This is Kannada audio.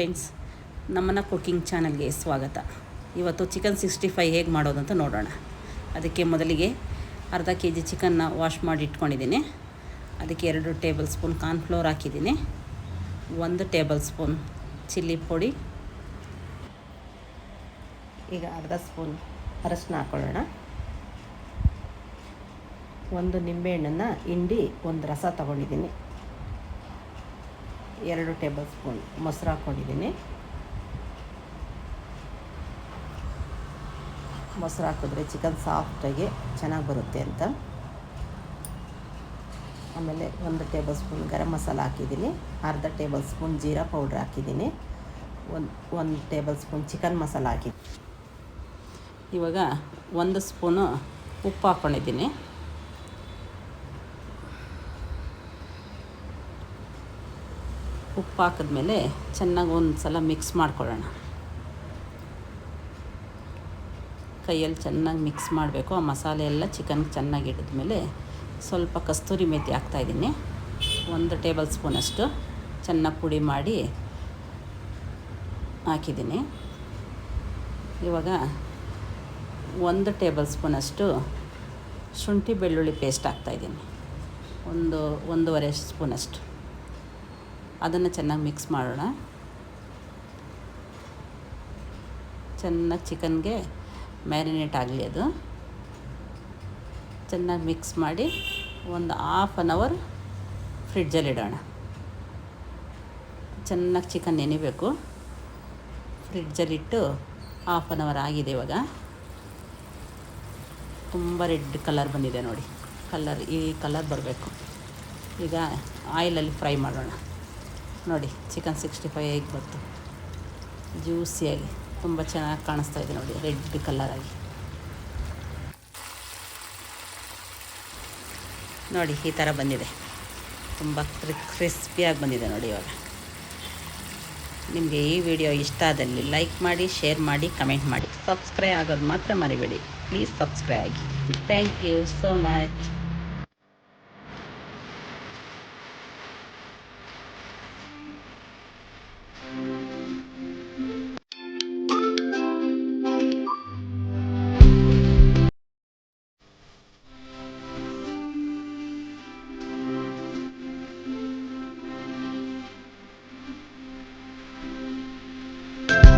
ಫ್ರೆಂಡ್ಸ್, ನಮ್ಮನ್ನ ಕುಕಿಂಗ್ ಚಾನಲ್ಗೆ ಸ್ವಾಗತ. ಇವತ್ತು ಚಿಕನ್ 65 ಹೇಗೆ ಮಾಡೋದಂತ ನೋಡೋಣ. ಅದಕ್ಕೆ ಮೊದಲಿಗೆ ಅರ್ಧ ಕೆ ಜಿ ಚಿಕನ್ನ ವಾಶ್ ಮಾಡಿ ಇಟ್ಕೊಂಡಿದ್ದೀನಿ. ಅದಕ್ಕೆ 2 ಟೇಬಲ್ ಸ್ಪೂನ್ ಕಾರ್ನ್ಫ್ಲೋರ್ ಹಾಕಿದ್ದೀನಿ, 1 ಟೇಬಲ್ ಸ್ಪೂನ್ ಚಿಲ್ಲಿ ಪುಡಿ, ಈಗ ಅರ್ಧ ಸ್ಪೂನ್ ಅರಶಿನ ಹಾಕ್ಕೊಳ್ಳೋಣ. 1 ನಿಂಬೆಹಣ್ಣನ್ನು ಹಿಂಡಿ ಒಂದು ರಸ ತೊಗೊಂಡಿದ್ದೀನಿ. 2 ಟೇಬಲ್ ಸ್ಪೂನ್ ಮೊಸರು ಹಾಕ್ಕೊಂಡಿದ್ದೀನಿ. ಮೊಸರು ಹಾಕಿದ್ರೆ ಚಿಕನ್ ಸಾಫ್ಟಾಗಿ ಚೆನ್ನಾಗಿ ಬರುತ್ತೆ ಅಂತ. ಆಮೇಲೆ 1 ಟೇಬಲ್ ಸ್ಪೂನ್ ಗರಂ ಮಸಾಲ ಹಾಕಿದ್ದೀನಿ, ಅರ್ಧ ಟೇಬಲ್ ಸ್ಪೂನ್ ಜೀರಾ ಪೌಡ್ರ್ ಹಾಕಿದ್ದೀನಿ, 1 ಟೇಬಲ್ ಸ್ಪೂನ್ ಚಿಕನ್ ಮಸಾಲ ಹಾಕಿದ್ದೀನಿ. ಇವಾಗ 1 ಸ್ಪೂನು ಉಪ್ಪು ಹಾಕ್ಕೊಂಡಿದ್ದೀನಿ. ಉಪ್ಪು ಹಾಕಿದ್ಮೇಲೆ ಚೆನ್ನಾಗಿ ಒಂದು ಸಲ ಮಿಕ್ಸ್ ಮಾಡ್ಕೊಳ್ಳೋಣ. ಕೈಯಲ್ಲಿ ಚೆನ್ನಾಗಿ ಮಿಕ್ಸ್ ಮಾಡಬೇಕು. ಆ ಮಸಾಲೆ ಎಲ್ಲ ಚಿಕನ್ಗೆ ಚೆನ್ನಾಗಿ ಹಿಡಿದ್ಮೇಲೆ ಸ್ವಲ್ಪ ಕಸ್ತೂರಿ ಮೆಥಿ ಹಾಕ್ತಾಯಿದ್ದೀನಿ. 1 ಟೇಬಲ್ ಸ್ಪೂನಷ್ಟು ಚೆನ್ನಾಗಿ ಪುಡಿ ಮಾಡಿ ಹಾಕಿದ್ದೀನಿ. ಇವಾಗ 1 ಟೇಬಲ್ ಸ್ಪೂನಷ್ಟು ಶುಂಠಿ ಬೆಳ್ಳುಳ್ಳಿ ಪೇಸ್ಟ್ ಹಾಕ್ತಾಯಿದ್ದೀನಿ, 1.5 ಸ್ಪೂನಷ್ಟು. ಅದನ್ನು ಚೆನ್ನಾಗಿ ಮಿಕ್ಸ್ ಮಾಡೋಣ. ಚೆನ್ನಾಗಿ ಚಿಕನ್ಗೆ ಮ್ಯಾರಿನೇಟ್ ಆಗಲಿ. ಅದು ಚೆನ್ನಾಗಿ ಮಿಕ್ಸ್ ಮಾಡಿ ಒಂದು ಹಾಫ್ ಆನ್ ಅವರ್ ಫ್ರಿಡ್ಜಲ್ಲಿಡೋಣ. ಚೆನ್ನಾಗಿ ಚಿಕನ್ ನೆನಿಬೇಕು. ಫ್ರಿಡ್ಜಲ್ಲಿಟ್ಟು ಹಾಫ್ ಆನ್ ಅವರ್ ಆಗಿದೆ. ಇವಾಗ ತುಂಬ ರೆಡ್ ಕಲರ್ ಬಂದಿದೆ ನೋಡಿ. ಈ ಕಲರ್ ಬರಬೇಕು. ಈಗ ಆಯಿಲಲ್ಲಿ ಫ್ರೈ ಮಾಡೋಣ. ನೋಡಿ ಚಿಕನ್ 65 ಹೇಗೆ ಬಂತು, ಜ್ಯೂಸಿಯಾಗಿ ತುಂಬ ಚೆನ್ನಾಗಿ ಕಾಣಿಸ್ತಾ ಇದೆ ನೋಡಿ, ರೆಡ್ ಕಲರಾಗಿ. ನೋಡಿ ಈ ಥರ ಬಂದಿದೆ, ತುಂಬ ಕ್ರಿಸ್ಪಿಯಾಗಿ ಬಂದಿದೆ ನೋಡಿ. ಇವಾಗ ನಿಮಗೆ ಈ ವಿಡಿಯೋ ಇಷ್ಟ ಆದಲ್ಲಿ ಲೈಕ್ ಮಾಡಿ, ಶೇರ್ ಮಾಡಿ, ಕಮೆಂಟ್ ಮಾಡಿ. ಸಬ್ಸ್ಕ್ರೈಬ್ ಆಗೋದು ಮಾತ್ರ ಮರಿಬೇಡಿ. ಪ್ಲೀಸ್ ಸಬ್ಸ್ಕ್ರೈಬ್ ಆಗಿ. Thank you so much.